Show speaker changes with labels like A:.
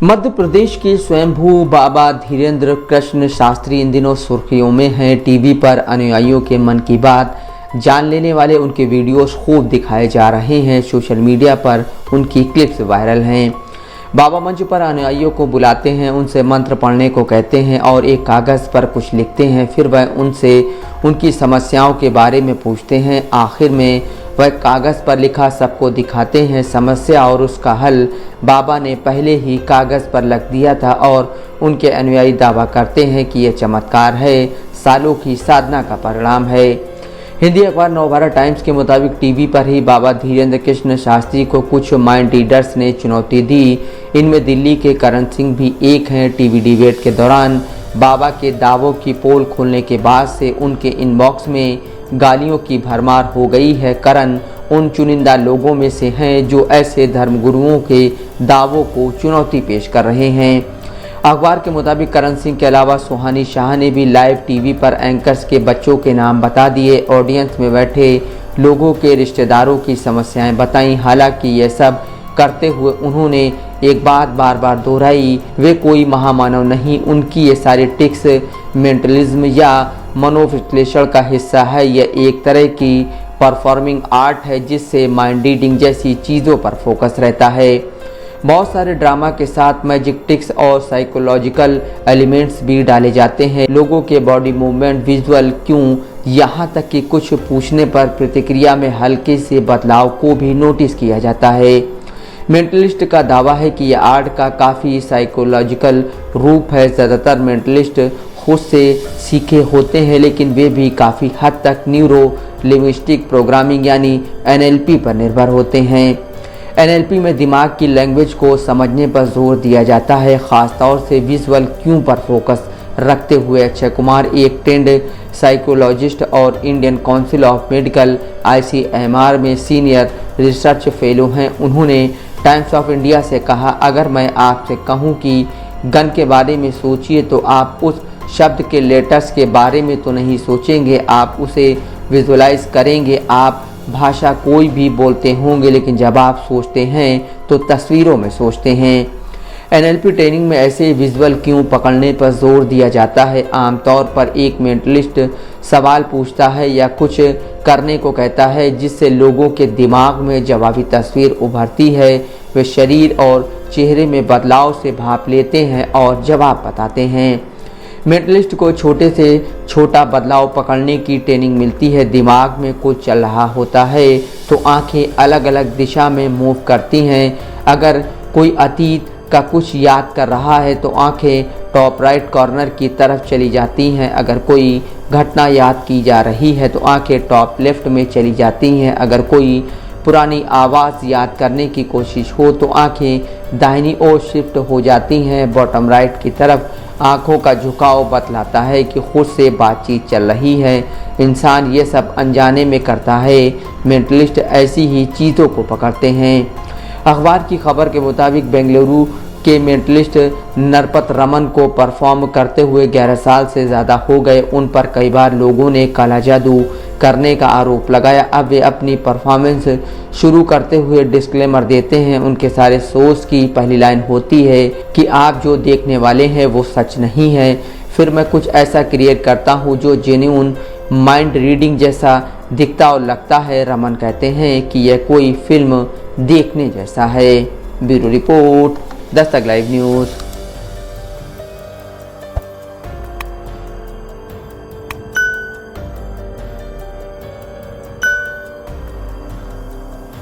A: मध्य प्रदेश के स्वयंभू बाबा धीरेन्द्र कृष्ण शास्त्री इन दिनों सुर्खियों में हैं। टीवी पर अनुयायियों के मन की बात जान लेने वाले उनके वीडियोस खूब दिखाए जा रहे हैं। सोशल मीडिया पर उनकी क्लिप्स वायरल हैं। बाबा मंच पर अनुयायियों को बुलाते हैं, उनसे मंत्र पढ़ने को कहते हैं और एक कागज़ पर कुछ लिखते हैं। फिर वह उनसे उनकी समस्याओं के बारे में पूछते हैं। आखिर में वह कागज़ पर लिखा सबको दिखाते हैं। समस्या और उसका हल बाबा ने पहले ही कागज़ पर लिख दिया था और उनके अनुयायी दावा करते हैं कि यह चमत्कार है, सालों की साधना का परिणाम है। हिंदी अखबार नवभारत टाइम्स के मुताबिक टीवी पर ही बाबा धीरेन्द्र कृष्ण शास्त्री को कुछ माइंड रीडर्स ने चुनौती दी। इनमें दिल्ली के करण सिंह भी एक हैं। टीवी डिबेट के दौरान बाबा के दावों की पोल खोलने के बाद से उनके इनबॉक्स में गालियों की भरमार हो गई है। करण उन चुनिंदा लोगों में से हैं जो ऐसे धर्मगुरुओं के दावों को चुनौती पेश कर रहे हैं। अखबार के मुताबिक करण सिंह के अलावा सुहानी शाह ने भी लाइव टीवी पर एंकर्स के बच्चों के नाम बता दिए। ऑडियंस में बैठे लोगों के रिश्तेदारों की समस्याएं बताईं। हालांकि यह सब करते हुए उन्होंने एक बात बार बार दोहराई, वे कोई महामानव नहीं। उनकी ये सारी टिक्स मेंटलिज्म या मनोविश्लेषण का हिस्सा है। यह एक तरह की परफॉर्मिंग आर्ट है जिससे माइंड रीडिंग जैसी चीज़ों पर फोकस रहता है। बहुत सारे ड्रामा के साथ मैजिक टिक्स और साइकोलॉजिकल एलिमेंट्स भी डाले जाते हैं। लोगों के बॉडी मूवमेंट, विजुअल क्यों, यहाँ तक कि कुछ पूछने पर प्रतिक्रिया में हल्के से बदलाव को भी नोटिस किया जाता है। मेंटलिस्ट का दावा है कि यह आर्ट का काफ़ी साइकोलॉजिकल रूप है। ज़्यादातर मेंटलिस्ट खुद से सीखे होते हैं, लेकिन वे भी काफ़ी हद तक न्यूरो लिंग्विस्टिक प्रोग्रामिंग यानी NLP पर निर्भर होते हैं। NLP में दिमाग की लैंग्वेज को समझने पर जोर दिया जाता है, ख़ास तौर से विजुअल क्यों पर फोकस रखते हुए। अक्षय कुमार एक ट्रेंड साइकोलॉजिस्ट और Indian council of medical ICMR में सीनियर रिसर्च फेलो हैं। उन्होंने टाइम्स ऑफ इंडिया से कहा, अगर मैं आपसे कहूं कि गन के बारे में सोचिए तो आप उस शब्द के लेटर्स के बारे में तो नहीं सोचेंगे, आप उसे विजुअलाइज करेंगे। आप भाषा कोई भी बोलते होंगे, लेकिन जब आप सोचते हैं तो तस्वीरों में सोचते हैं। NLP ट्रेनिंग में ऐसे विजुअल क्यों पकड़ने पर जोर दिया जाता है। आमतौर पर एक मेंटलिस्ट सवाल पूछता है या कुछ करने को कहता है जिससे लोगों के दिमाग में जवाबी तस्वीर उभरती है। वे शरीर और चेहरे में बदलाव से भाप लेते हैं और जवाब बताते हैं। मेंटलिस्ट को छोटे से छोटा बदलाव पकड़ने की ट्रेनिंग मिलती है। दिमाग में कुछ चल रहा होता है तो आंखें अलग अलग दिशा में मूव करती हैं। अगर कोई अतीत का कुछ याद कर रहा है तो आंखें टॉप राइट कॉर्नर की तरफ चली जाती हैं। अगर कोई घटना याद की जा रही है तो आंखें टॉप लेफ्ट में चली जाती हैं। अगर कोई पुरानी आवाज़ याद करने की कोशिश हो तो आंखें दाहिनी ओर शिफ्ट हो जाती हैं। बॉटम राइट की तरफ आंखों का झुकाव बतलाता है कि खुद से बातचीत चल रही है। इंसान ये सब अनजाने में करता है। मेंटलिस्ट ऐसी ही चीज़ों को पकड़ते हैं। अखबार की खबर के मुताबिक बेंगलुरु के मेंटलिस्ट नरपत रमन को परफॉर्म करते हुए 11 साल से ज़्यादा हो गए। उन पर कई बार लोगों ने काला जादू करने का आरोप लगाया। अब वे अपनी परफॉर्मेंस शुरू करते हुए डिस्क्लेमर देते हैं। उनके सारे शोज़ की पहली लाइन होती है कि आप जो देखने वाले हैं वो सच नहीं है। फिर मैं कुछ ऐसा क्रिएट करता हूँ जो जेन्युइन माइंड रीडिंग जैसा दिखता और लगता है। रमन कहते हैं कि यह कोई फिल्म देखने जैसा है। Bureau report, Dastak live news.